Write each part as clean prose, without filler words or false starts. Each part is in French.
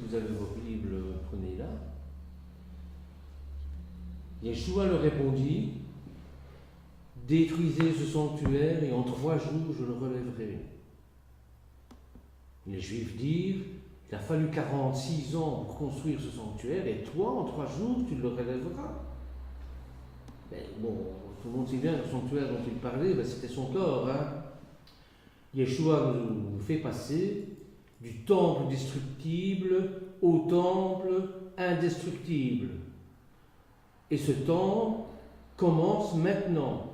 vous avez vos Bibles, prenez-la. Yeshua leur répondit, détruisez ce sanctuaire et en 3 jours je le relèverai. Les Juifs dirent, il a fallu 46 ans pour construire ce sanctuaire et toi, en 3 jours, tu le relèveras. Mais bon, tout le monde sait bien que le sanctuaire dont il parlait, c'était son corps. Yeshua nous fait passer du temple destructible au temple indestructible. Et ce temple commence maintenant.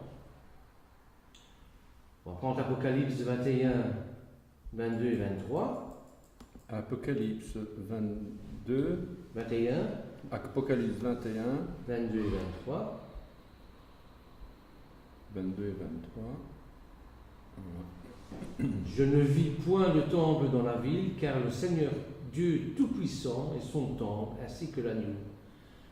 On va prendre Apocalypse 21, 22 et 23. Apocalypse 22. 21. Apocalypse 21. 22 et 23. 22 et 23. Je ne vis point de temple dans la ville, car le Seigneur Dieu Tout-Puissant est son temple, ainsi que l'agneau.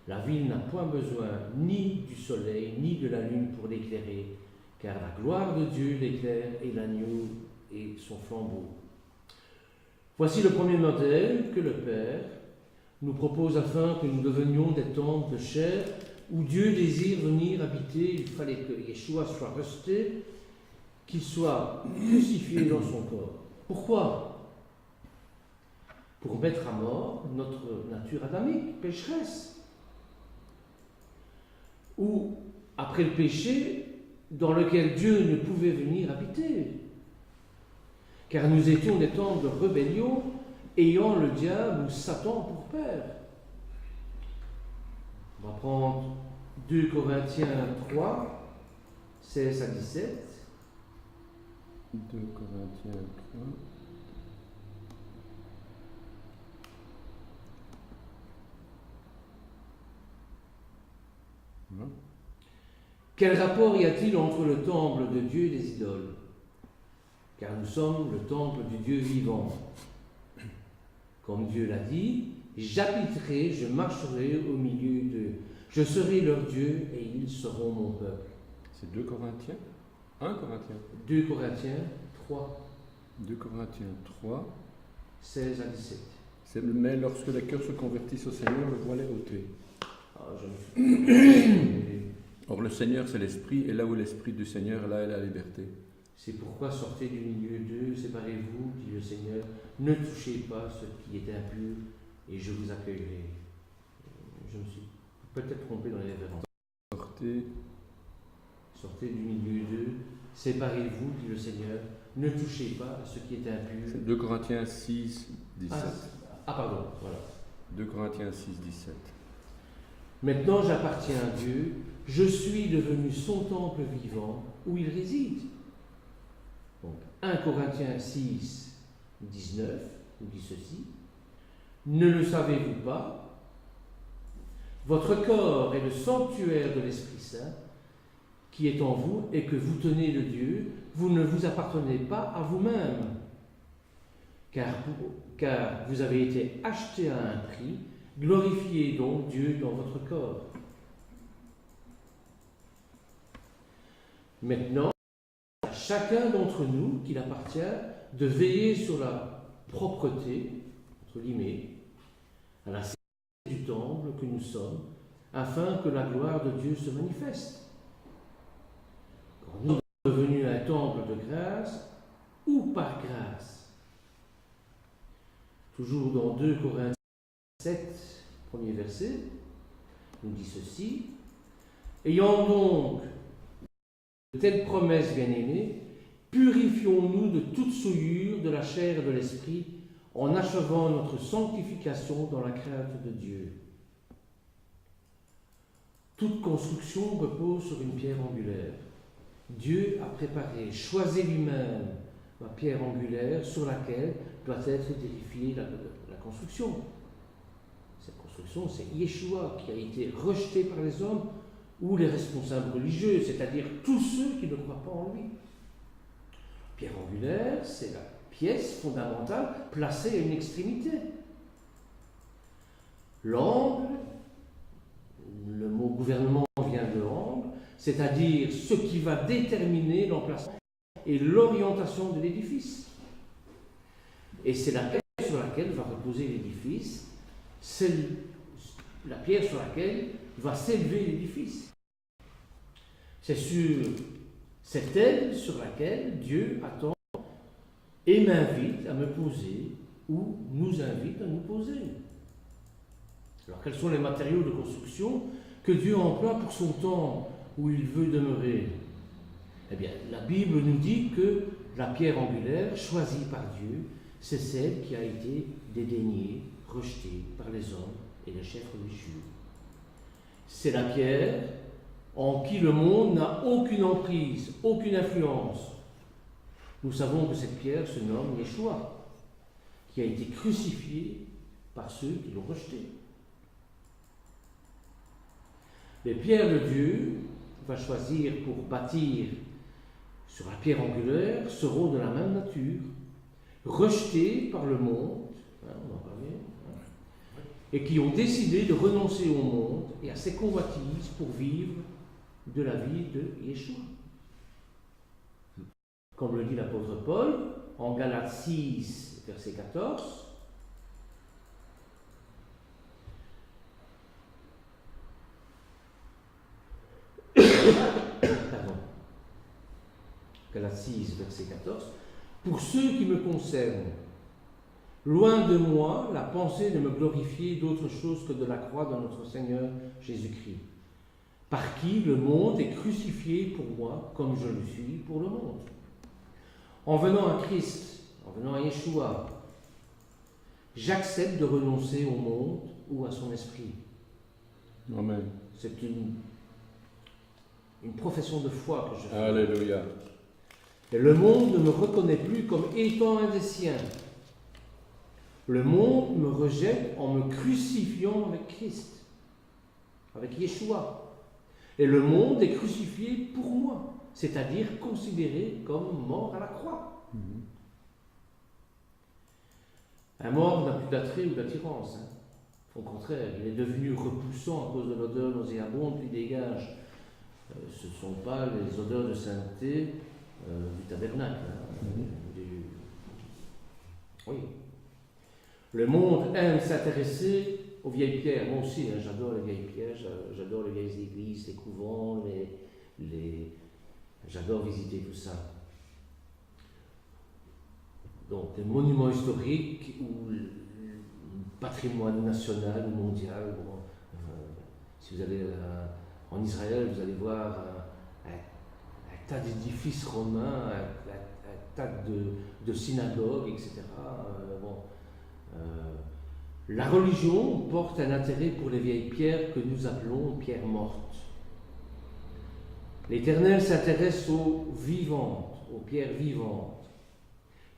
La ville n'a point besoin ni du soleil, ni de la lune pour l'éclairer, car la gloire de Dieu l'éclaire et l'agneau est son flambeau. Voici le premier modèle que le Père nous propose afin que nous devenions des temples de chair où Dieu désire venir habiter. Il fallait que Yeshua soit rejeté, qu'il soit crucifié dans son corps. Pourquoi? Pour mettre à mort notre nature adamique, pécheresse. Ou, après le péché, dans lequel Dieu ne pouvait venir habiter. Car nous étions des temples de rébellion, ayant le diable ou Satan pour père. On va prendre 2 Corinthiens 3, 16 à 17. 2 Corinthiens 3. Voilà. Quel rapport y a-t-il entre le temple de Dieu et les idoles? Car nous sommes le temple du Dieu vivant. Comme Dieu l'a dit, j'habiterai, je marcherai au milieu d'eux. Je serai leur Dieu et ils seront mon peuple. C'est 2 Corinthiens 1 Corinthiens 2 Corinthiens 3. 2 Corinthiens 3. 16 à 17. Mais lorsque les cœurs se convertissent au Seigneur, le voile est ôté. Or le Seigneur c'est l'Esprit, et là où l'Esprit du Seigneur, là est la liberté. C'est pourquoi sortez du milieu d'eux, séparez-vous, dit le Seigneur, ne touchez pas ce qui est impur, et je vous accueillerai. Je me suis peut-être trompé dans les références. Sortez du milieu d'eux, séparez-vous, dit le Seigneur, ne touchez pas à ce qui est impur. 2 Corinthiens 6, 17. Pardon, voilà. 2 Corinthiens 6, 17. Maintenant j'appartiens à Dieu, je suis devenu son temple vivant où il réside. Donc 1 Corinthiens 6, 19 nous dit ceci. Ne le savez-vous pas? Votre corps est le sanctuaire de l'Esprit Saint qui est en vous et que vous tenez de Dieu. Vous ne vous appartenez pas à vous-même, car vous avez été achetés à un prix. Glorifiez donc Dieu dans votre corps. Maintenant, à chacun d'entre nous qu'il appartient de veiller sur la propreté, entre guillemets, à la sainteté du temple que nous sommes, afin que la gloire de Dieu se manifeste. Quand nous sommes devenus un temple de grâce, ou par grâce. Toujours dans 2 Corinthiens 7, premier verset, nous dit ceci. Ayant donc de telles promesses, bien-aimés, purifions-nous de toute souillure de la chair et de l'esprit, en achevant notre sanctification dans la crainte de Dieu. Toute construction repose sur une pierre angulaire. Dieu a préparé, choisi lui-même la pierre angulaire sur laquelle doit être édifiée la construction. Cette construction, c'est Yeshua qui a été rejeté par les hommes ou les responsables religieux, c'est-à-dire tous ceux qui ne croient pas en lui. Pierre angulaire, c'est la pièce fondamentale placée à une extrémité. L'angle, le mot gouvernement vient de angle, c'est-à-dire ce qui va déterminer l'emplacement et l'orientation de l'édifice. Et c'est la pierre sur laquelle va reposer l'édifice, la pierre sur laquelle va s'élever l'édifice. C'est sur cette aile sur laquelle Dieu attend et m'invite à me poser ou nous invite à nous poser. Alors quels sont les matériaux de construction que Dieu emploie pour son temple où il veut demeurer? Eh bien, la Bible nous dit que la pierre angulaire choisie par Dieu, c'est celle qui a été dédaignée, rejetée par les hommes et les chefs religieux. C'est la pierre en qui le monde n'a aucune emprise, aucune influence. Nous savons que cette pierre se nomme Yeshua, qui a été crucifié par ceux qui l'ont rejeté. Mais Pierre le Dieu va choisir pour bâtir sur la pierre angulaire seront de la même nature, rejetés par le monde, on en parlait, et qui ont décidé de renoncer au monde et à ses convoitises pour vivre de la vie de Yeshua. Comme le dit l'apôtre Paul en Galates 6, verset 14, Galates 6, verset 14, « Pour ceux qui me concernent, loin de moi la pensée de me glorifier d'autre chose que de la croix de notre Seigneur Jésus-Christ, par qui le monde est crucifié pour moi comme je le suis pour le monde. En venant à Christ, en venant à Yeshua, j'accepte de renoncer au monde ou à son esprit. » Amen. C'est une profession de foi que je fais. Alléluia. Et le monde ne me reconnaît plus comme étant un des siens. Le monde me rejette en me crucifiant avec Christ, avec Yeshua. Et le monde est crucifié pour moi, c'est-à-dire considéré comme mort à la croix. Un mort n'a plus d'attrait ou d'attirance. Au contraire, il est devenu repoussant à cause de l'odeur nauséabonde qu'il dégage. Ce ne sont pas les odeurs de sainteté du tabernacle. Oui. Le monde aime s'intéresser aux vieilles pierres. Moi aussi, j'adore les vieilles pierres, j'adore les vieilles églises, les couvents, j'adore visiter tout ça. Donc, les monuments historiques ou le patrimoine national ou mondial. Bon, si vous allez en Israël, vous allez voir un tas d'édifices romains, un tas de synagogues, etc. La religion porte un intérêt pour les vieilles pierres que nous appelons pierres mortes. L'Éternel s'intéresse aux vivantes, aux pierres vivantes,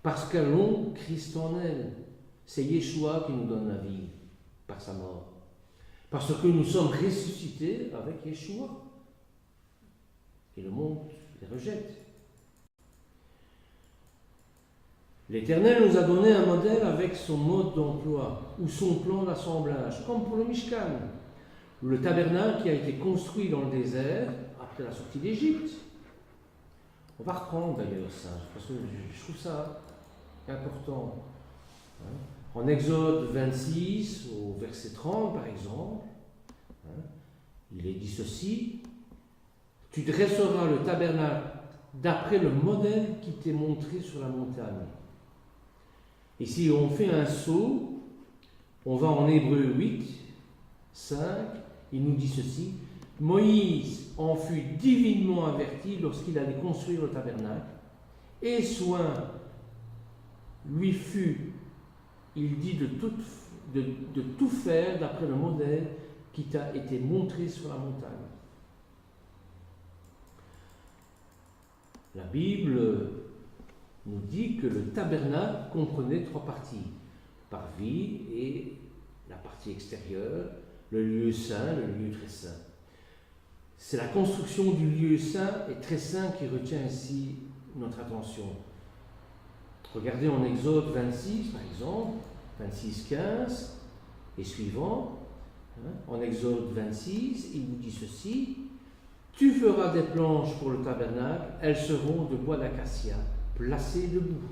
parce qu'elles ont Christ en elles. C'est Yeshua qui nous donne la vie par sa mort. Parce que nous sommes ressuscités avec Yeshua. Et le monde les rejette. L'Éternel nous a donné un modèle avec son mode d'emploi ou son plan d'assemblage, comme pour le Mishkan, le tabernacle qui a été construit dans le désert après la sortie d'Égypte. On va reprendre d'ailleurs ça, parce que je trouve ça important. En Exode 26, au verset 30 par exemple, il est dit ceci: « Tu dresseras le tabernacle d'après le modèle qui t'est montré sur la montagne. » Et si on fait un saut, on va en Hébreux 8, 5, il nous dit ceci: « Moïse en fut divinement averti lorsqu'il allait construire le tabernacle, et soin lui fut, il dit, de tout faire d'après le modèle qui t'a été montré sur la montagne. » La Bible nous dit que le tabernacle comprenait 3 parties: parvis et la partie extérieure, le lieu saint, le lieu très saint. C'est la construction du lieu saint et très saint qui retient ici notre attention. Regardez en Exode 26 par exemple, 26, 15 et suivant. En Exode 26, il nous dit ceci: « Tu feras des planches pour le tabernacle, elles seront de bois d'acacia, placées debout. »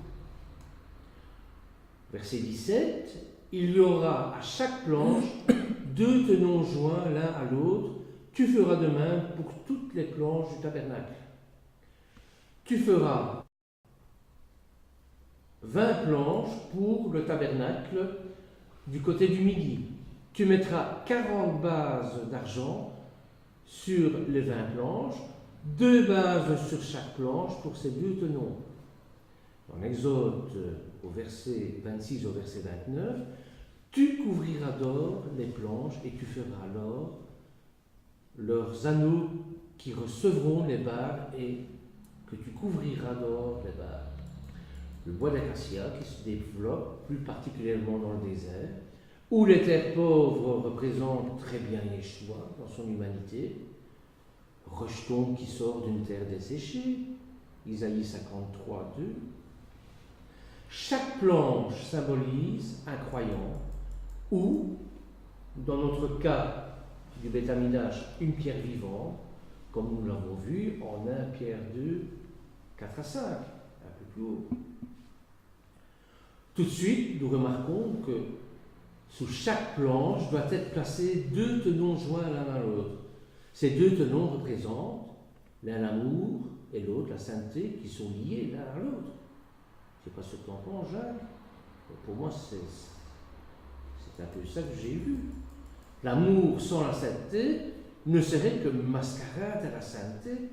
Verset 17, il y aura à chaque planche 2 tenons joints l'un à l'autre. Tu feras de même pour toutes les planches du tabernacle. Tu feras 20 planches pour le tabernacle du côté du midi. Tu mettras 40 bases d'argent sur les 20 planches, 2 bases sur chaque planche pour ces 2 tenons. En Exode, au verset 26 au verset 29, tu couvriras d'or les planches et tu feras alors leurs anneaux qui recevront les barres et que tu couvriras d'or les barres. Le bois d'acacia qui se développe plus particulièrement dans le désert, où les terres pauvres représentent très bien Yeshua dans son humanité, rejeton qui sort d'une terre desséchée, Isaïe 53, 2. Chaque planche symbolise un croyant, ou, dans notre cas du Beth Amidash, une pierre vivante, comme nous l'avons vu en 1 Pierre 2, 4 à 5, un peu plus haut. Tout de suite, nous remarquons que sous chaque planche doit être placé 2 tenons joints l'un à l'autre. Ces 2 tenons représentent l'un l'amour et l'autre la sainteté qui sont liés l'un à l'autre. Je ne sais pas ce que tu en penses, Jacques. Pour moi, c'est un peu ça que j'ai vu. L'amour sans la sainteté ne serait que mascarade à la sainteté.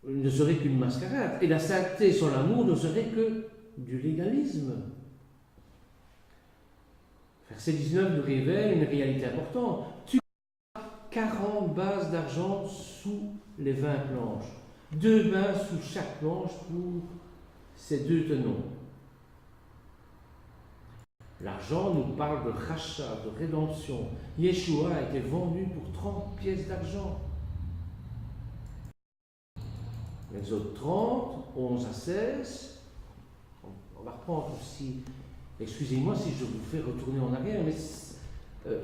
Ne serait qu'une mascarade. Et la sainteté sans l'amour ne serait que du légalisme. Verset 19 nous révèle une réalité importante. Tu as 40 bases d'argent sous les 20 planches. 2 bases sous chaque planche pour ces 2 tenons. L'argent nous parle de rachat, de rédemption. Yeshua a été vendu pour 30 pièces d'argent. Exode 30, 11 à 16. On va reprendre aussi. Excusez-moi si je vous fais retourner en arrière, mais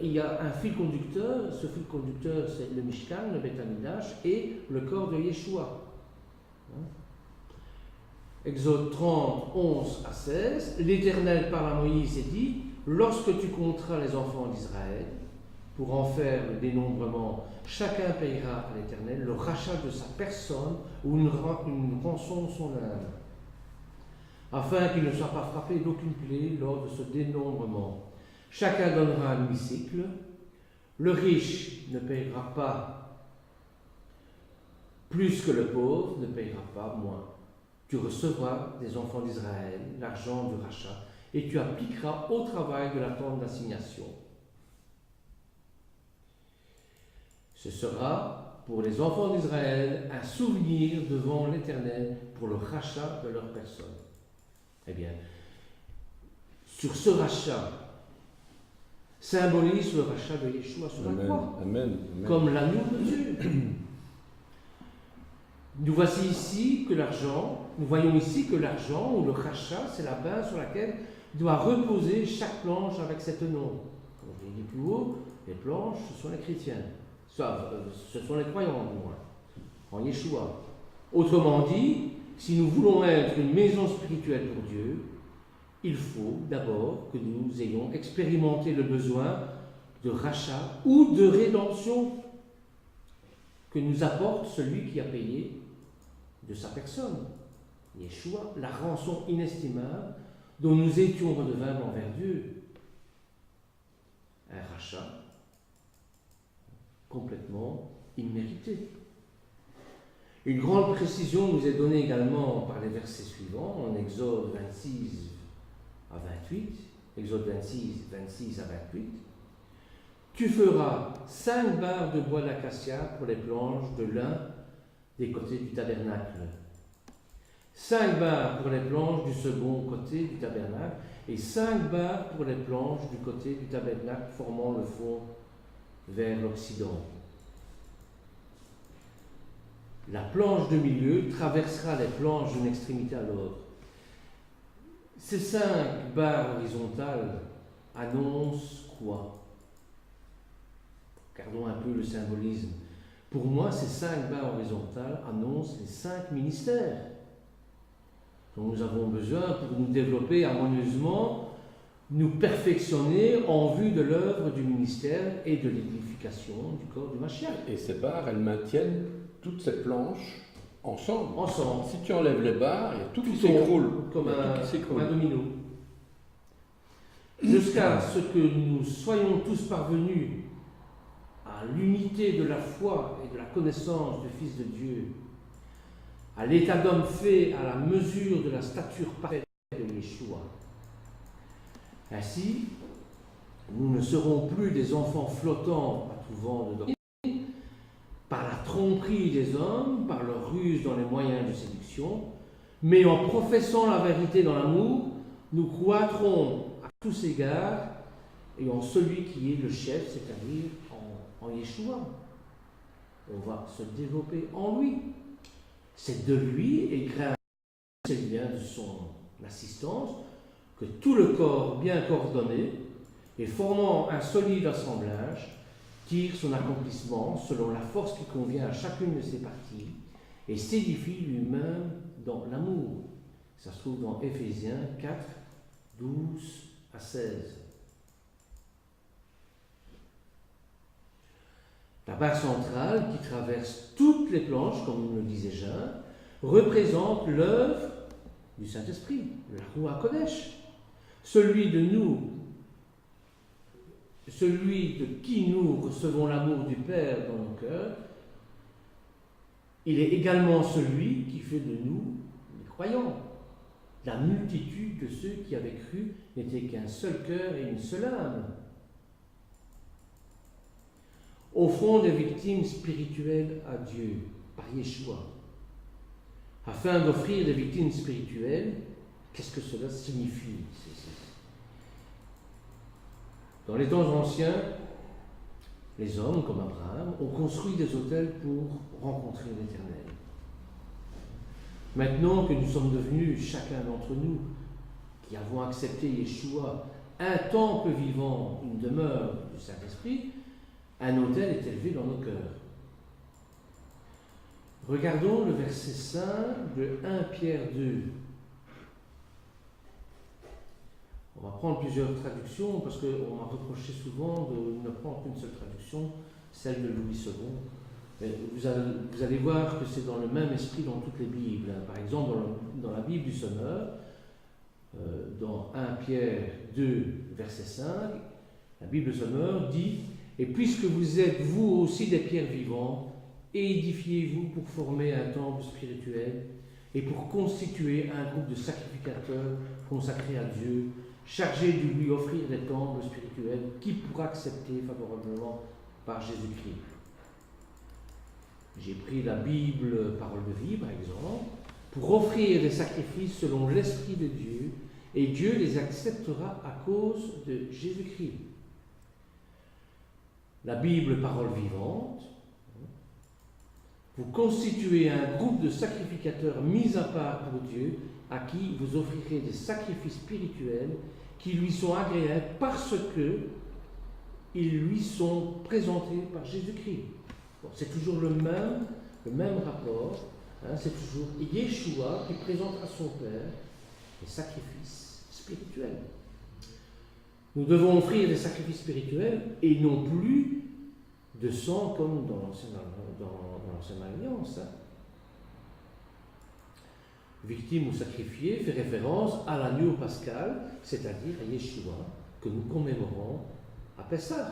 il y a un fil conducteur. Ce fil conducteur, c'est le Mishkan, le Beth Amidash et le corps de Yeshua. Exode 30, 11 à 16. L'Éternel parle à Moïse et dit: lorsque tu compteras les enfants d'Israël, pour en faire le dénombrement, chacun payera à l'Éternel le rachat de sa personne ou une rançon de son âme, afin qu'il ne soit pas frappé d'aucune plaie lors de ce dénombrement. Chacun donnera un demi-cycle. Le riche ne payera pas plus que le pauvre ne payera pas moins. Tu recevras des enfants d'Israël l'argent du rachat et tu appliqueras au travail de la tente d'assignation. Ce sera pour les enfants d'Israël un souvenir devant l'Éternel pour le rachat de leur personne. Eh bien, sur ce rachat, symbolise le rachat de Yeshua sur la croix, comme l'agneau de Dieu. Nous voyons ici que l'argent ou le rachat, c'est la base sur laquelle doit reposer chaque planche avec ses tenons. Comme je l'ai dit plus haut, les planches, ce sont les chrétiens. Ce sont les croyants, du moins, en Yeshua. Autrement dit, si nous voulons être une maison spirituelle pour Dieu, il faut d'abord que nous ayons expérimenté le besoin de rachat ou de rédemption que nous apporte celui qui a payé de sa personne, Yeshua, la rançon inestimable dont nous étions redevables envers Dieu. Un rachat complètement immérité. Une grande précision nous est donnée également par les versets suivants, en Exode 26 à 28, Exode 26 à 28. Tu feras 5 barres de bois d'acacia pour les planches de l'un des côtés du tabernacle, 5 barres pour les planches du second côté du tabernacle, et 5 barres pour les planches du côté du tabernacle formant le fond vers l'Occident. La planche de milieu traversera les planches d'une extrémité à l'autre. Ces 5 barres horizontales annoncent quoi? Regardons un peu le symbolisme. Pour moi, ces 5 barres horizontales annoncent les 5 ministères dont nous avons besoin pour nous développer harmonieusement, nous perfectionner en vue de l'œuvre du ministère et de l'édification du corps du Mashiach. Et ces barres, elles maintiennent toutes ces planches ensemble. Ensemble. Si tu enlèves les barres, il y a tout qui Tout s'écroule. comme Il y a tout qui un s'écroule. domino. Jusqu'à ce que nous soyons tous parvenus à l'unité de la foi et de la connaissance du Fils de Dieu, à l'état d'homme fait à la mesure de la stature parfaite de Yeshua. Ainsi, nous ne serons plus des enfants flottants à tout vent de doctrine, par la tromperie des hommes, par leur ruse dans les moyens de séduction, mais en professant la vérité dans l'amour, nous croîtrons à tous égards et en celui qui est le chef, c'est-à-dire en Yeshua. On va se développer en lui. C'est de lui et grâce à son assistance que tout le corps bien coordonné et formant un solide assemblage tire son accomplissement selon la force qui convient à chacune de ses parties et s'édifie lui-même dans l'amour. Ça se trouve dans Éphésiens 4, 12 à 16. La barre centrale qui traverse toutes les planches, comme le disait Jean, représente l'œuvre du Saint-Esprit, la Ruach Kodesh. Celui de qui nous recevons l'amour du Père dans nos cœurs, il est également celui qui fait de nous les croyants. La multitude de ceux qui avaient cru n'était qu'un seul cœur et une seule âme. Offrons des victimes spirituelles à Dieu par Yeshua. Afin d'offrir des victimes spirituelles, qu'est-ce que cela signifie? Dans les temps anciens, les hommes, comme Abraham, ont construit des autels pour rencontrer l'Éternel. Maintenant que nous sommes devenus, chacun d'entre nous, qui avons accepté Yeshua, un temple vivant, une demeure du Saint-Esprit, un autel est élevé dans nos cœurs. Regardons le verset 5 de 1 Pierre 2. On va prendre plusieurs traductions parce qu'on m'a reproché souvent de ne prendre qu'une seule traduction, celle de Louis II. Vous allez voir que c'est dans le même esprit dans toutes les Bibles. Par exemple, dans la Bible du Sommeur, dans 1 Pierre 2, verset 5, la Bible du Sommeur dit « Et puisque vous êtes vous aussi des pierres vivantes, édifiez-vous pour former un temple spirituel et pour constituer un groupe de sacrificateurs consacrés à Dieu, chargés de lui offrir des temples spirituels qui pourra accepter favorablement par Jésus-Christ. » J'ai pris la Bible Parole de vie, par exemple, pour offrir des sacrifices selon l'Esprit de Dieu, et Dieu les acceptera à cause de Jésus-Christ. La Bible Parole vivante, vous constituez un groupe de sacrificateurs mis à part pour Dieu, à qui vous offrirez des sacrifices spirituels qui lui sont agréables parce que ils lui sont présentés par Jésus-Christ. Bon, c'est toujours le même rapport, c'est toujours Yeshua qui présente à son Père des sacrifices spirituels. Nous devons offrir des sacrifices spirituels et non plus de sang comme dans l'Ancienne Alliance. Victime ou sacrifié fait référence à l'agneau pascal, c'est-à-dire à Yeshua, que nous commémorons à Pessah.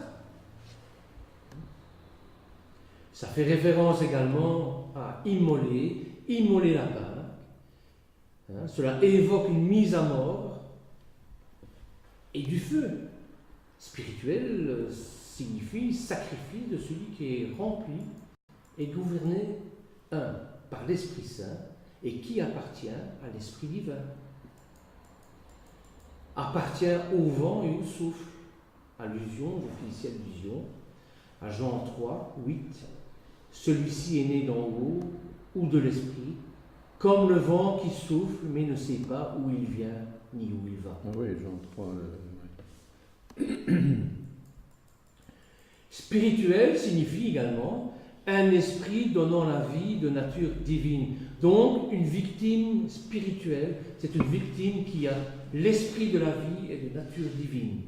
Ça fait référence également à immoler la Pâque. Cela évoque une mise à mort et du feu. Spirituel signifie sacrifice de celui qui est rempli et gouverné, par l'Esprit Saint et qui appartient à l'Esprit divin. Appartient au vent et au souffle. Allusion, je fais ici allusion à Jean 3, 8. Celui-ci est né d'en haut ou de l'Esprit, comme le vent qui souffle mais ne sait pas où il vient ni où il va. Ah oui, Jean 3. Spirituel signifie également un esprit donnant la vie de nature divine. Donc, une victime spirituelle, c'est une victime qui a l'esprit de la vie et de nature divine.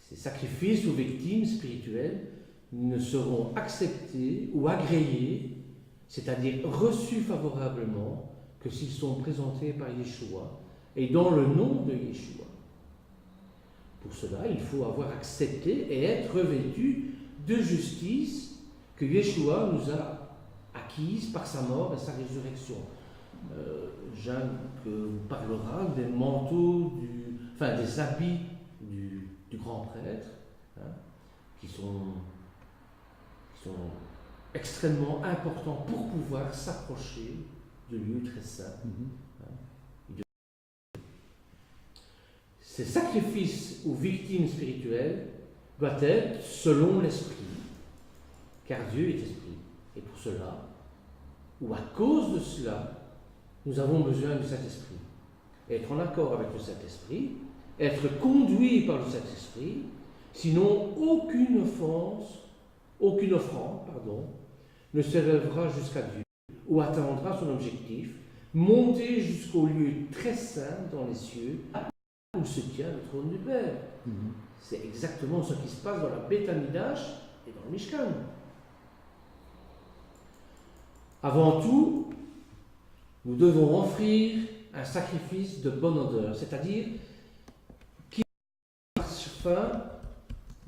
Ces sacrifices ou victimes spirituelles ne seront acceptés ou agréés, c'est-à-dire reçus favorablement, que s'ils sont présentés par Yeshua et dans le nom de Yeshua. Pour cela, il faut avoir accepté et être revêtu de justice que Yeshua nous a acquise par sa mort et sa résurrection. Jeanne vous parlera des manteaux, des habits du grand prêtre, qui sont extrêmement importants pour pouvoir s'approcher du lieu très saint. Ces sacrifices ou victimes spirituelles doivent être selon l'Esprit, car Dieu est Esprit. Et pour cela, ou à cause de cela, nous avons besoin du Saint-Esprit. Être en accord avec le Saint-Esprit, être conduit par le Saint-Esprit, sinon aucune offrande, ne s'élèvera jusqu'à Dieu, ou atteindra son objectif, monter jusqu'au lieu très saint dans les cieux, où se tient le trône du Père. C'est exactement ce qui se passe dans la Beth Amidash et dans le Mishkan. Avant tout, nous devons offrir un sacrifice de bonne odeur, c'est-à-dire qui parfum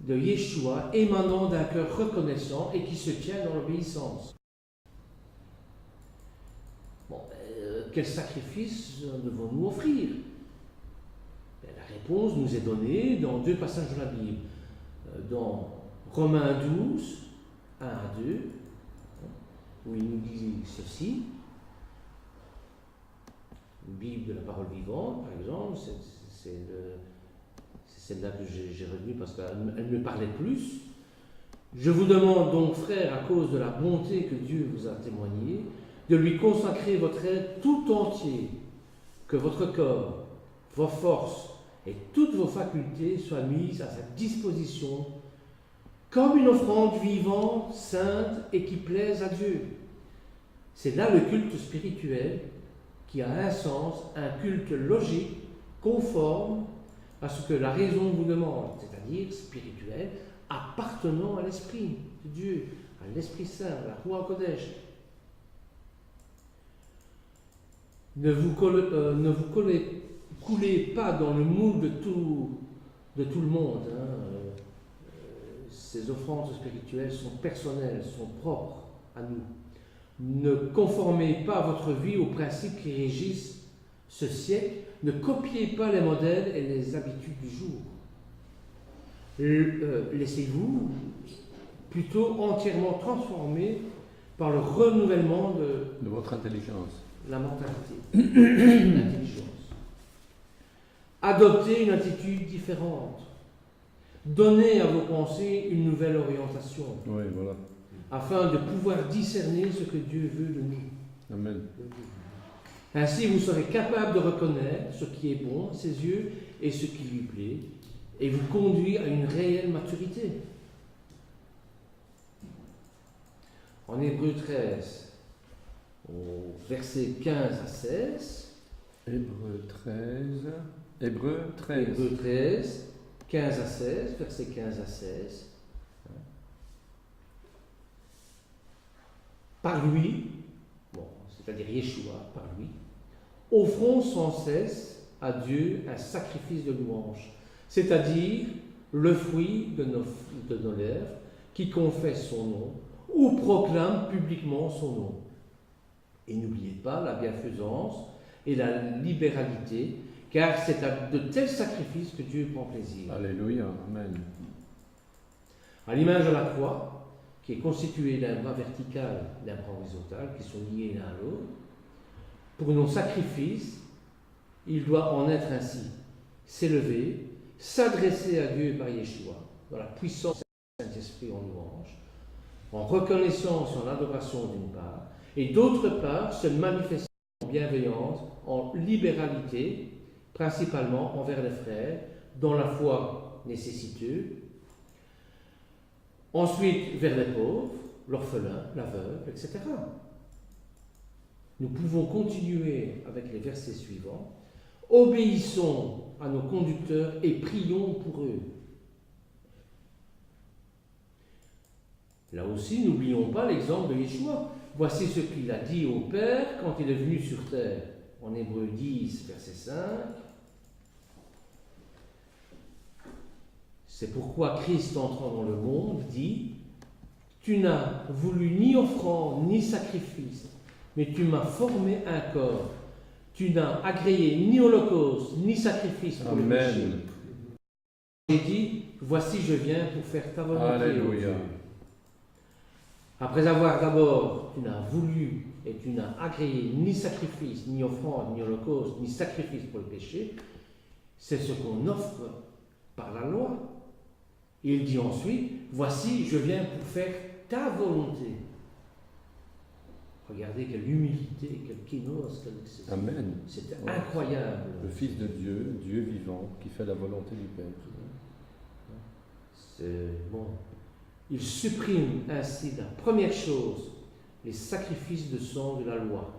de Yeshua émanant d'un cœur reconnaissant et qui se tient dans l'obéissance. Quel sacrifice devons-nous offrir? La réponse nous est donnée dans deux passages de la Bible. Dans Romains 12, 1 à 2, où il nous dit ceci. Une Bible de la parole vivante, par exemple, c'est celle-là que j'ai retenue parce qu'elle me parlait plus. Je vous demande donc, frères, à cause de la bonté que Dieu vous a témoignée, de lui consacrer votre être tout entier, que votre corps, vos forces et toutes vos facultés soient mises à sa disposition comme une offrande vivante, sainte et qui plaise à Dieu. C'est là le culte spirituel qui a un sens, un culte logique, conforme à ce que la raison vous demande, c'est-à-dire spirituel, appartenant à l'Esprit de Dieu, à l'Esprit Saint, à la Ruach Kodesh. Ne vous coulez pas dans le moule de tout le monde. Ces offrandes spirituelles sont personnelles, sont propres à nous. Ne conformez pas votre vie aux principes qui régissent ce siècle. Ne copiez pas les modèles et les habitudes du jour. Laissez-vous plutôt entièrement transformer par le renouvellement de votre intelligence. La mentalité, l'intelligence. Adoptez une attitude différente. Donnez à vos pensées une nouvelle orientation. Oui, voilà. Afin de pouvoir discerner ce que Dieu veut de nous. Amen. Ainsi, vous serez capable de reconnaître ce qui est bon à ses yeux et ce qui lui plaît, et vous conduire à une réelle maturité. En Hébreux 13, au verset 15 à 16. Hébreux 13, 15 à 16, verset 15 à 16. Par lui, c'est-à-dire Yeshua, par lui, offrons sans cesse à Dieu un sacrifice de louange, c'est-à-dire le fruit de nos lèvres qui confesse son nom ou proclame publiquement son nom. Et n'oubliez pas la bienfaisance et la libéralité, car c'est à de tels sacrifices que Dieu prend plaisir. Alléluia, Amen. À l'image de la croix, qui est constituée d'un bras vertical et d'un bras horizontal, qui sont liés l'un à l'autre, pour nos sacrifices, il doit en être ainsi. S'élever, s'adresser à Dieu par Yeshua, dans la puissance du Saint-Esprit en louange, en reconnaissance, en adoration d'une part, et d'autre part, se manifester en bienveillance, en libéralité, principalement envers les frères, dans la foi nécessiteux, Ensuite, vers les pauvres, l'orphelin, l'aveugle, etc. Nous pouvons continuer avec les versets suivants. Obéissons à nos conducteurs et prions pour eux. Là aussi, n'oublions pas l'exemple de Yeshua. Voici ce qu'il a dit au Père quand il est venu sur terre. En Hébreux 10, verset 5. C'est pourquoi Christ, entrant dans le monde, dit « Tu n'as voulu ni offrande ni sacrifice, mais tu m'as formé un corps. Tu n'as agréé ni holocauste ni sacrifice pour le péché. » J'ai dit « Voici, je viens pour faire ta volonté. » Alléluia. Après avoir d'abord, tu n'as voulu et tu n'as agréé ni sacrifice, ni offrande, ni holocauste, ni sacrifice pour le péché, c'est ce qu'on offre par la loi. Et il dit ensuite, voici, je viens pour faire ta volonté. Regardez quelle humilité, quel kénos, Amen. C'est incroyable. Le Fils de Dieu, Dieu vivant, qui fait la volonté du Père. C'est bon. Il supprime ainsi la première chose, les sacrifices de sang de la loi.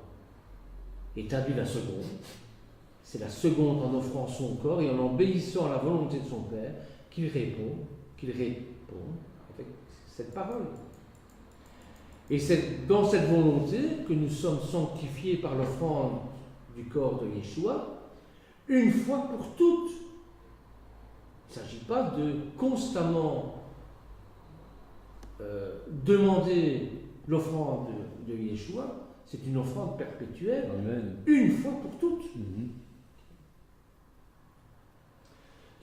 Établit la seconde. C'est la seconde en offrant son corps et en obéissant à la volonté de son Père qu'il répond avec cette parole. Et c'est dans cette volonté que nous sommes sanctifiés par l'offrande du corps de Yeshua, une fois pour toutes. Il ne s'agit pas de constamment demander l'offrande de Yeshua, c'est une offrande perpétuelle, Amen. Une fois pour toutes.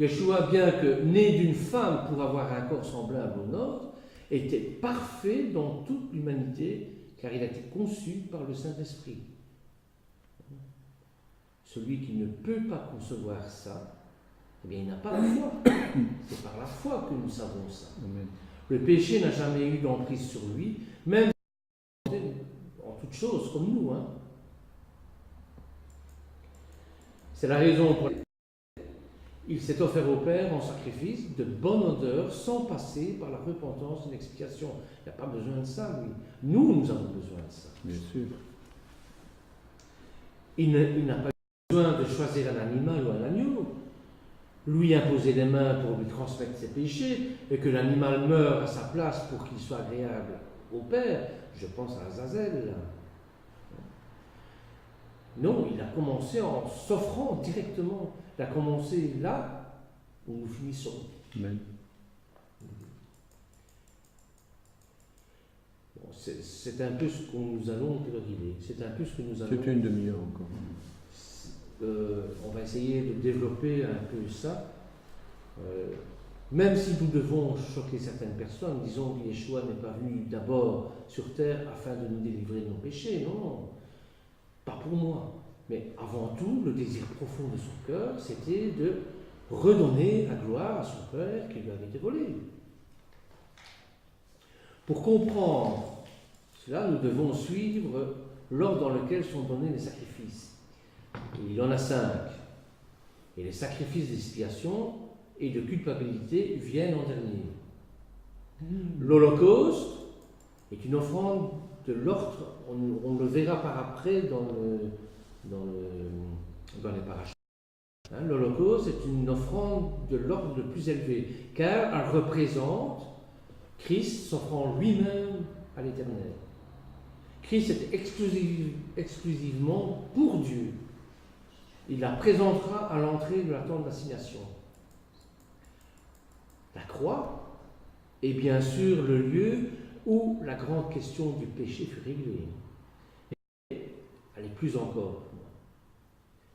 Yeshua, bien que né d'une femme pour avoir un corps semblable au nôtre, était parfait dans toute l'humanité, car il a été conçu par le Saint-Esprit. Celui qui ne peut pas concevoir ça, eh bien, il n'a pas la foi. C'est par la foi que nous savons ça. Amen. Le péché n'a jamais eu d'emprise sur lui, même en toutes choses, comme nous. C'est la raison pour laquelle il s'est offert au Père en sacrifice de bonne odeur, sans passer par la repentance et l'expiation. Il n'y a pas besoin de ça, lui. Nous avons besoin de ça. Bien sûr. Il n'a pas besoin de choisir un animal ou un agneau, lui imposer les mains pour lui transmettre ses péchés, et que l'animal meure à sa place pour qu'il soit agréable au Père. Je pense à Azazel. Non, il a commencé en s'offrant directement. Il a commencé là où nous finissons. Amen. Bon, c'est un peu ce que nous allons pèleriner. C'est un peu ce que nous allons... C'est une demi-heure encore. On va essayer de développer un peu ça. Même si nous devons choquer certaines personnes, disons que Yeshua n'est pas venu d'abord sur terre afin de nous délivrer de nos péchés, non, pas pour moi. Mais avant tout, le désir profond de son cœur, c'était de redonner la gloire à son Père qui lui avait été volé. Pour comprendre cela, nous devons suivre l'ordre dans lequel sont donnés les sacrifices. Et il en a 5. Et les sacrifices d'expiation et de culpabilité viennent en dernier. L'Holocauste est une offrande de l'ordre, on le verra par après dans les parachutes. L'Holocauste est une offrande de l'ordre le plus élevé, car elle représente Christ s'offrant lui-même à l'Éternel. Christ est exclusivement pour Dieu. Il la présentera à l'entrée de la tente d'assignation. La croix est bien sûr le lieu où la grande question du péché fut réglée. Et elle est plus encore.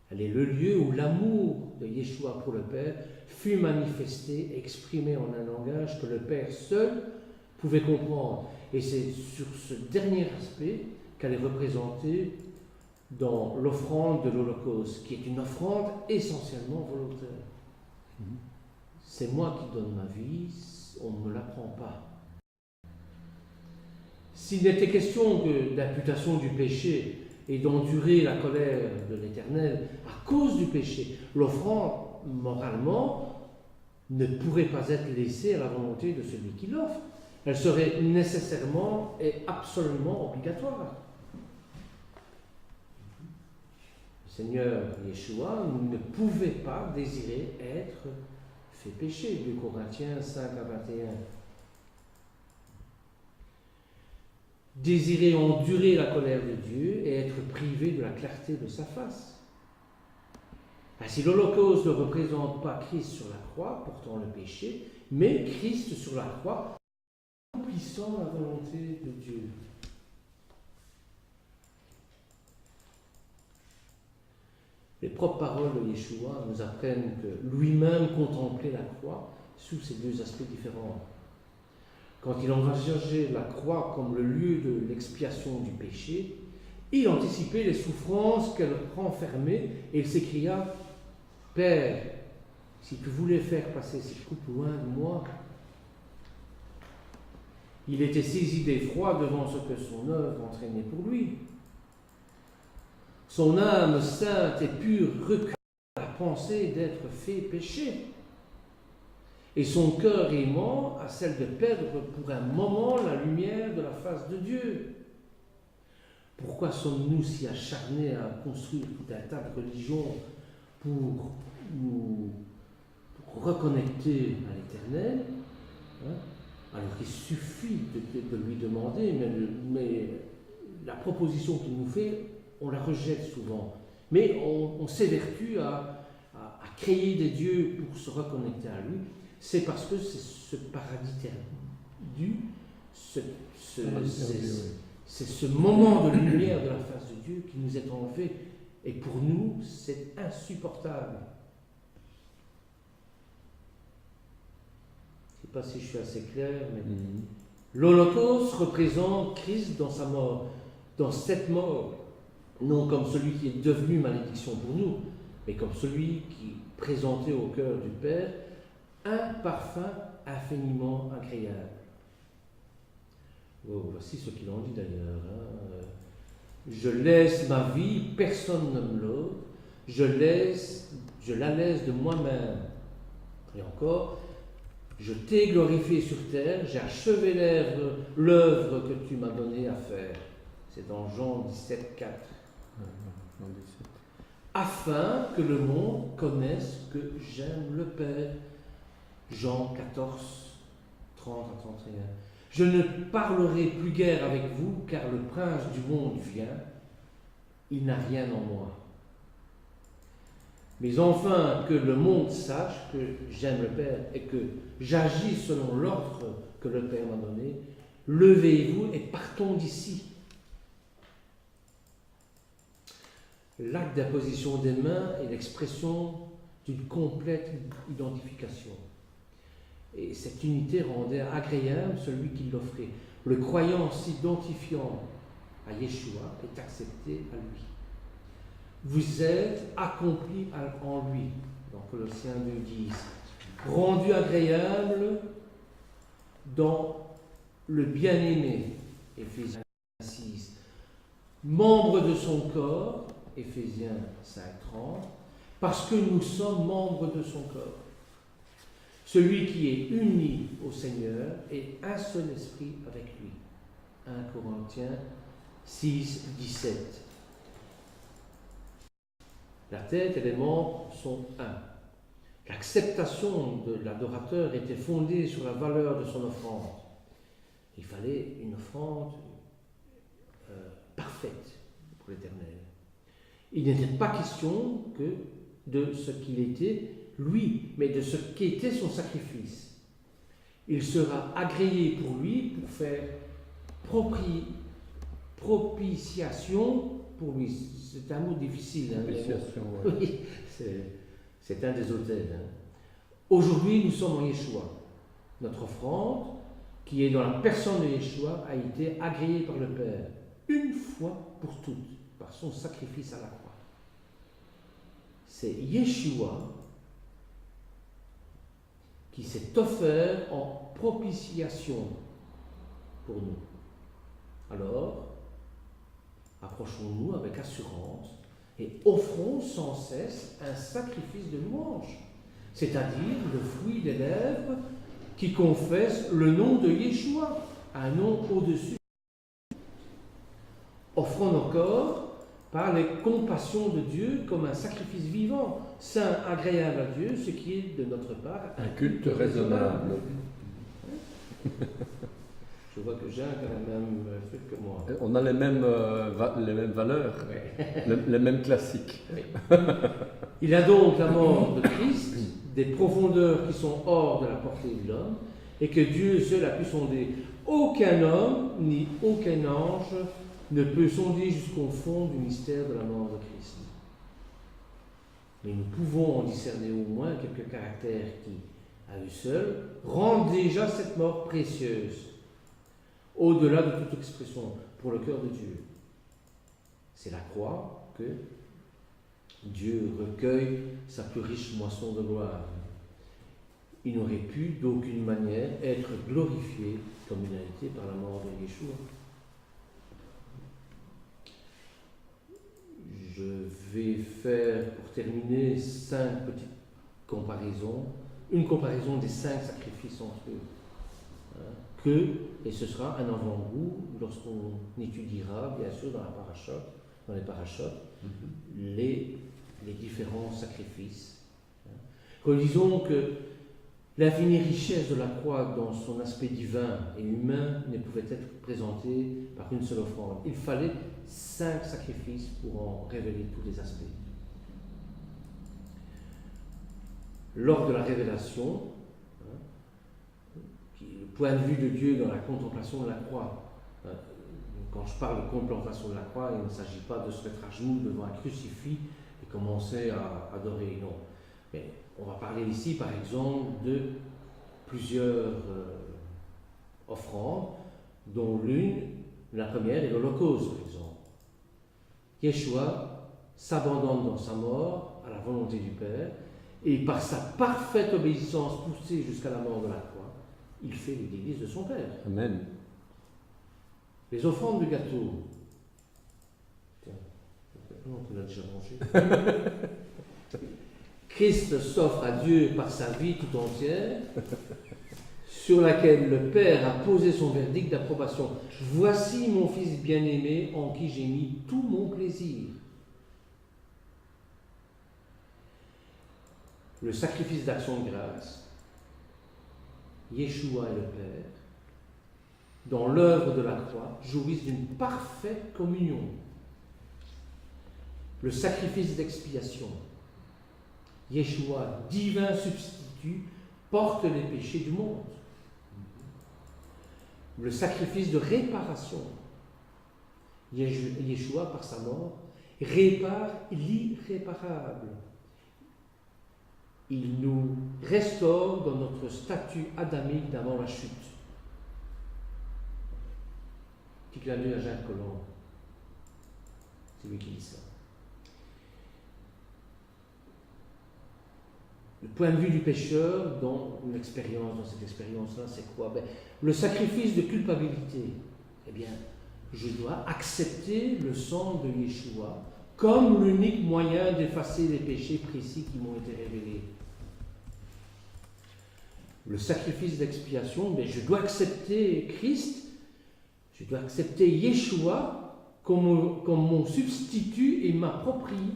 Elle est le lieu où l'amour de Yeshua pour le Père fut manifesté, exprimé en un langage que le Père seul pouvait comprendre. Et c'est sur ce dernier aspect qu'elle est représentée dans l'offrande de l'Holocauste, qui est une offrande essentiellement volontaire. C'est moi qui donne ma vie, on ne me l'apprend pas. S'il n'était question que d'imputation du péché et d'endurer la colère de l'Éternel à cause du péché, l'offrande, moralement, ne pourrait pas être laissée à la volonté de celui qui l'offre. Elle serait nécessairement et absolument obligatoire. Le Seigneur Yeshua ne pouvait pas désirer être fait pécher, 2 Corinthiens 5 à 21. Désirer endurer la colère de Dieu et être privé de la clarté de sa face. Ainsi, l'Holocauste ne représente pas Christ sur la croix, portant le péché, mais Christ sur la croix, accomplissant la volonté de Dieu. Les propres paroles de Yeshua nous apprennent que lui-même contemplait la croix sous ces deux aspects différents. Quand il envisageait la croix comme le lieu de l'expiation du péché, il anticipait les souffrances qu'elle renfermait et il s'écria « Père, si tu voulais faire passer cette coupe loin de moi », il était saisi d'effroi devant ce que son œuvre entraînait pour lui. Son âme sainte et pure recule à la pensée d'être fait pécher. Et son cœur aimant à celle de perdre pour un moment la lumière de la face de Dieu. Pourquoi sommes-nous si acharnés à construire tout un tas de religions pour nous reconnecter à l'Éternel, alors qu'il suffit de lui demander, mais la proposition qu'il nous fait, on la rejette souvent. Mais on s'évertue à créer des dieux pour se reconnecter à lui. C'est parce que c'est ce paradis perdu, c'est ce moment de lumière de la face de Dieu qui nous est enlevé. Et pour nous, c'est insupportable. Je ne sais pas si je suis assez clair, mais l'Holocauste représente Christ dans sa mort, dans cette mort, non comme celui qui est devenu malédiction pour nous, mais comme celui qui présentait au cœur du Père un parfum infiniment agréable. Oh, voici ce qu'il en dit d'ailleurs. Je laisse ma vie, personne ne me l'ôte, je la laisse de moi-même. Et encore, je t'ai glorifié sur terre, j'ai achevé l'œuvre que tu m'as donné à faire. C'est dans Jean 17, 4. Afin que le monde connaisse que j'aime le Père. Jean 14, 30 à 31. Je ne parlerai plus guère avec vous, car le prince du monde vient. Il n'a rien en moi. Mais enfin, que le monde sache que j'aime le Père et que j'agis selon l'ordre que le Père m'a donné, levez-vous et partons d'ici. L'acte d'imposition des mains est l'expression d'une complète identification. Et cette unité rendait agréable celui qui l'offrait. Le croyant s'identifiant à Yeshua est accepté à lui. Vous êtes accomplis en lui, dans Colossiens 2,10. Rendu agréable dans le bien-aimé, Éphésiens 6. Membre de son corps, Éphésiens 5,30. Parce que nous sommes membres de son corps. Celui qui est uni au Seigneur est un seul esprit avec lui. 1 Corinthiens 6, 17. La tête et les membres sont un. L'acceptation de l'adorateur était fondée sur la valeur de son offrande. Il fallait une offrande parfaite pour l'Éternel. Il n'était pas question que de ce qu'il était lui, mais de ce qu'était son sacrifice. Il sera agréé pour lui pour faire propitiation pour lui. C'est un mot difficile. Propitiation, ouais. Oui, c'est un des autels. Aujourd'hui, nous sommes en Yeshua. Notre offrande, qui est dans la personne de Yeshua, a été agréée par le Père, une fois pour toutes, par son sacrifice à la croix. C'est Yeshua qui s'est offert en propitiation pour nous. Alors, approchons-nous avec assurance et offrons sans cesse un sacrifice de louange, c'est-à-dire le fruit des lèvres qui confesse le nom de Yeshua, un nom au-dessus. Offrons nos corps par les compassions de Dieu comme un sacrifice vivant, saint, agréable à Dieu, ce qui est de notre part Un culte raisonnable. Je vois que Jacques a la même truc que moi. On a les mêmes valeurs, Oui. les mêmes classiques. Oui. Il a donc la mort de Christ, des profondeurs qui sont hors de la portée de l'homme, et que Dieu seul a pu sonder. Aucun homme ni aucun ange ne peut sonder jusqu'au fond du mystère de la mort de Christ. Mais nous pouvons en discerner au moins quelques caractères qui, à eux seuls, rendent déjà cette mort précieuse, au-delà de toute expression, pour le cœur de Dieu. C'est la croix que Dieu recueille sa plus riche moisson de gloire. Il n'aurait pu d'aucune manière être glorifié comme il a été par la mort de Yeshua. Je vais faire, pour terminer, 5 petites comparaisons. Une comparaison des 5 sacrifices entre eux. Et ce sera un avant-goût lorsqu'on étudiera, bien sûr, dans les parashots, les différents sacrifices. Relisons que l'infinie richesse de la croix dans son aspect divin et humain ne pouvait être présentée par une seule offrande. Il fallait 5 sacrifices pour en révéler tous les aspects. Lors de la révélation, le point de vue de Dieu dans la contemplation de la croix, quand je parle de contemplation de la croix, il ne s'agit pas de se mettre à genoux devant un crucifix et commencer à adorer, non. Mais on va parler ici, par exemple, de plusieurs offrandes, dont la première est l'Holocauste, par exemple. Yeshua s'abandonne dans sa mort à la volonté du Père, et par sa parfaite obéissance poussée jusqu'à la mort de la croix, il fait les délices de son Père. Amen. Les offrandes de gâteau. Tiens, on l'a déjà mangé. Christ s'offre à Dieu par sa vie tout entière, sur laquelle le Père a posé son verdict d'approbation. Voici mon Fils bien-aimé en qui j'ai mis tout mon plaisir. Le sacrifice d'action de grâce, Yeshua et le Père, dans l'œuvre de la croix, jouissent d'une parfaite communion. Le sacrifice d'expiation, Yeshua, divin substitut, porte les péchés du monde. Le sacrifice de réparation, Yeshua, par sa mort, répare l'irréparable. Il nous restaure dans notre statut adamique d'avant la chute. Petit clin d'œil à Jacques Collomb. C'est lui qui dit ça. Le point de vue du pécheur dans cette expérience-là, c'est quoi? Le sacrifice de culpabilité. Eh bien, je dois accepter le sang de Yeshua comme l'unique moyen d'effacer les péchés précis qui m'ont été révélés. Le sacrifice d'expiation, je dois accepter Christ, je dois accepter Yeshua comme mon substitut et m'approprier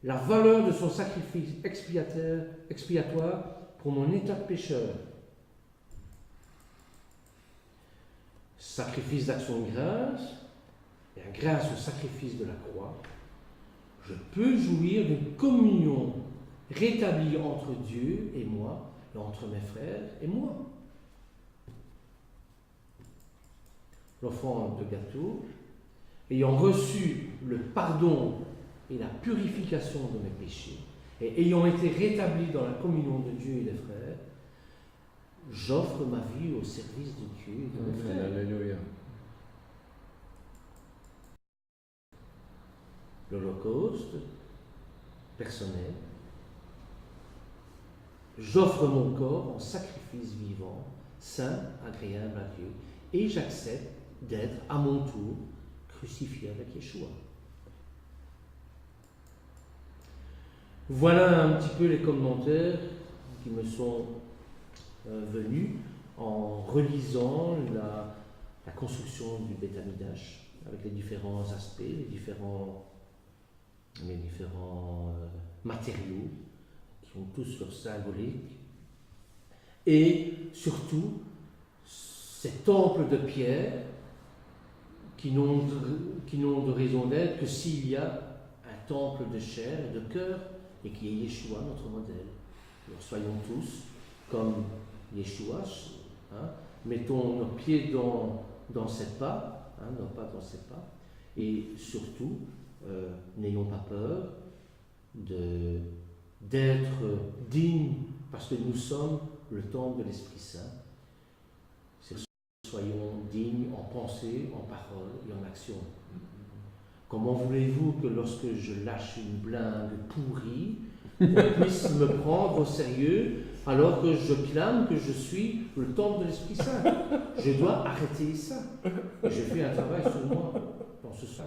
la valeur de son sacrifice expiatoire pour mon état de pécheur. Sacrifice d'action de grâce, et grâce au sacrifice de la croix, je peux jouir d'une communion rétablie entre Dieu et moi, et entre mes frères et moi. L'offrande de gâteau, ayant reçu le pardon et la purification de mes péchés, et ayant été rétabli dans la communion de Dieu et des frères, j'offre ma vie au service de Dieu et de mes frères. Alléluia. L'Holocauste personnel, j'offre mon corps en sacrifice vivant, saint, agréable à Dieu, et j'accepte d'être à mon tour crucifié avec Yeshua. Voilà un petit peu les commentaires qui me sont venu en relisant la construction du Beth Amikdash avec les différents aspects, les différents matériaux qui ont tous leur symbolique, et surtout ces temples de pierre qui n'ont de raison d'être que s'il y a un temple de chair et de cœur, et qui est Yeshua, notre modèle. Alors soyons tous comme Yeshua, hein, mettons nos pieds dans ses pas, hein, nos pas dans ses pas, et surtout, n'ayons pas peur d'être dignes, parce que nous sommes le temple de l'Esprit Saint. Soyons dignes en pensée, en parole et en action. Comment voulez-vous que lorsque je lâche une blingue pourrie, on puisse me prendre au sérieux alors que je clame que je suis le temple de l'Esprit Saint? Je dois arrêter ça. J'ai fait un travail sur moi dans ce sens.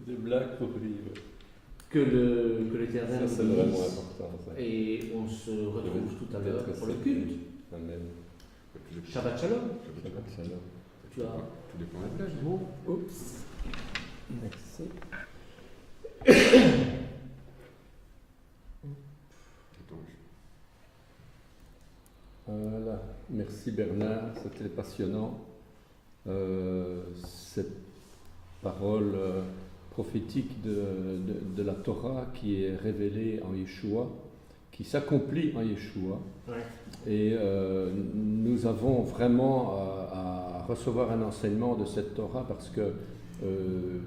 Des blagues pourries. Que l'Éternel ça, c'est nous vraiment bénisse. important. Ça. Et on se retrouve tout à l'heure pour le culte. Amen. Shabbat Shalom. Shabbat Shalom. Tu as Tout dépend de la blague. mot? Oups. Merci. Voilà. Merci Bernard, c'était passionnant. Cette parole prophétique de la Torah qui est révélée en Yeshua, qui s'accomplit en Yeshua. Ouais. Et nous avons vraiment à recevoir un enseignement de cette Torah parce que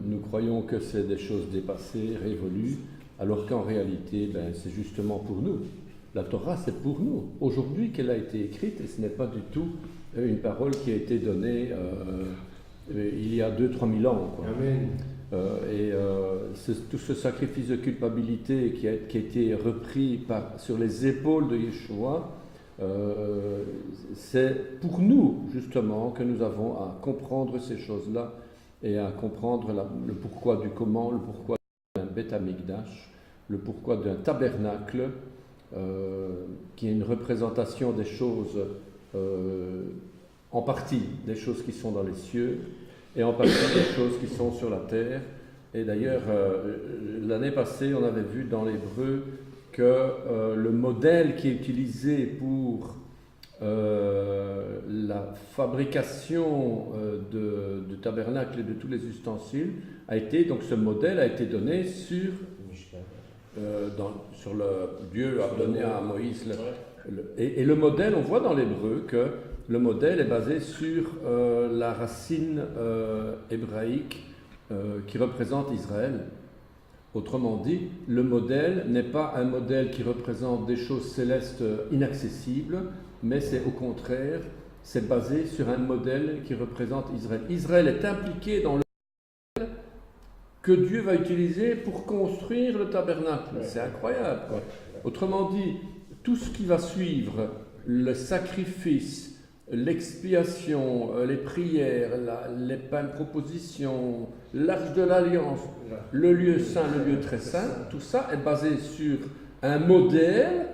nous croyons que c'est des choses dépassées, révolues, alors qu'en réalité, c'est justement pour nous. La Torah, c'est pour nous. Aujourd'hui qu'elle a été écrite, et ce n'est pas du tout une parole qui a été donnée il y a 2-3 000 ans. Quoi. Amen. Tout ce sacrifice de culpabilité qui a été repris sur les épaules de Yeshua, c'est pour nous, justement, que nous avons à comprendre ces choses-là et à comprendre le pourquoi du comment, le pourquoi d'un Beth Amikdash, le pourquoi d'un tabernacle, qui est une représentation des choses, en partie des choses qui sont dans les cieux, et en partie des choses qui sont sur la terre. Et d'ailleurs, l'année passée, on avait vu dans l'Hébreu que le modèle qui est utilisé pour la fabrication du tabernacle et de tous les ustensiles donc ce modèle a été donné sur Dieu a donné à Moïse. Et le modèle, on voit dans l'Hébreu que le modèle est basé sur la racine hébraïque qui représente Israël. Autrement dit, le modèle n'est pas un modèle qui représente des choses célestes inaccessibles, mais c'est au contraire, c'est basé sur un modèle qui représente Israël. Israël est impliqué dans le modèle que Dieu va utiliser pour construire le tabernacle. C'est incroyable, quoi. Autrement dit, tout ce qui va suivre, le sacrifice, l'expiation, les prières, les pains de proposition, l'arche de l'alliance, le lieu saint, le lieu très saint, tout ça est basé sur un modèle.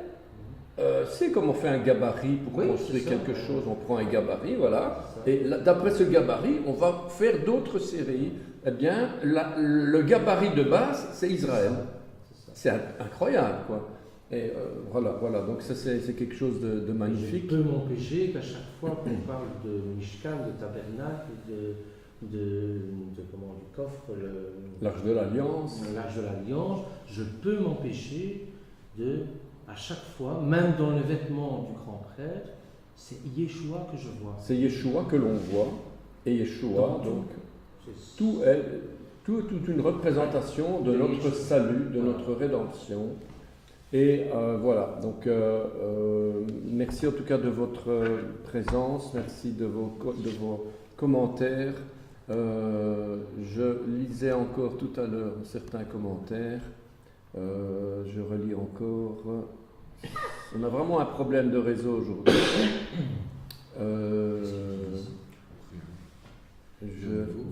C'est comme on fait un gabarit pour construire quelque chose, on prend un gabarit, voilà, et d'après ce gabarit, on va faire d'autres séries. Eh bien, le gabarit de base, c'est Israël. C'est incroyable, quoi. Et voilà, donc ça c'est quelque chose de magnifique. Je peux m'empêcher qu'à chaque fois qu'on parle de Mishkan, de tabernacle, du coffre, l'arche de l'Alliance, je peux m'empêcher à chaque fois, même dans les vêtements du grand prêtre, c'est Yeshua que je vois. C'est Yeshua que l'on voit, et Yeshua, toute une représentation de notre salut, de notre rédemption. Et voilà, donc merci en tout cas de votre présence, merci de vos commentaires. Je lisais encore tout à l'heure certains commentaires, je relis encore. On a vraiment un problème de réseau aujourd'hui.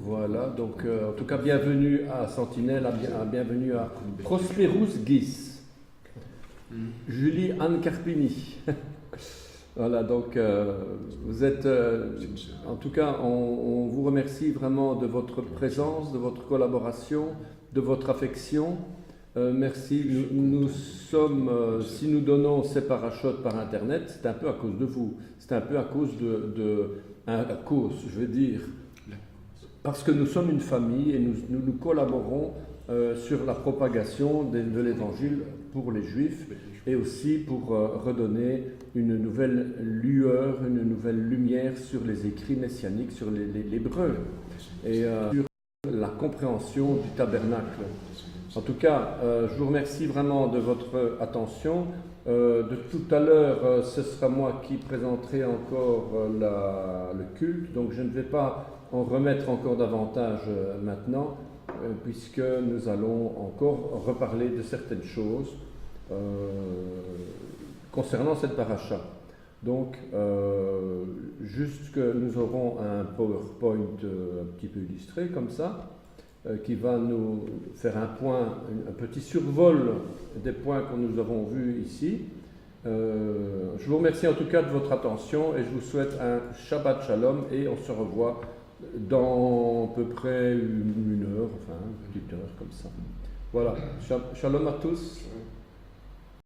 Voilà, donc en tout cas bienvenue à Sentinelle, bienvenue à Prosperous Gis. Julie Anne Carpini. Voilà, donc vous êtes, en tout cas, on vous remercie vraiment de votre présence, de votre collaboration, de votre affection. Merci. Nous sommes, si nous donnons ces parachutes par Internet, c'est un peu à cause de vous. C'est un peu à cause je veux dire, parce que nous sommes une famille et nous collaborons sur la propagation de l'Évangile pour les Juifs et aussi pour redonner une nouvelle lueur, une nouvelle lumière sur les écrits messianiques, sur l'hébreu et sur la compréhension du tabernacle. En tout cas, je vous remercie vraiment de votre attention. De tout à l'heure, ce sera moi qui présenterai encore le culte, donc je ne vais pas en remettre encore davantage maintenant, puisque nous allons encore reparler de certaines choses concernant cette paracha. Donc, juste que nous aurons un PowerPoint un petit peu illustré comme ça, qui va nous faire un petit survol des points que nous avons vus ici. Je vous remercie en tout cas de votre attention et je vous souhaite un Shabbat Shalom et on se revoit dans à peu près une heure, enfin une petite heure comme ça. Voilà, Shalom à tous.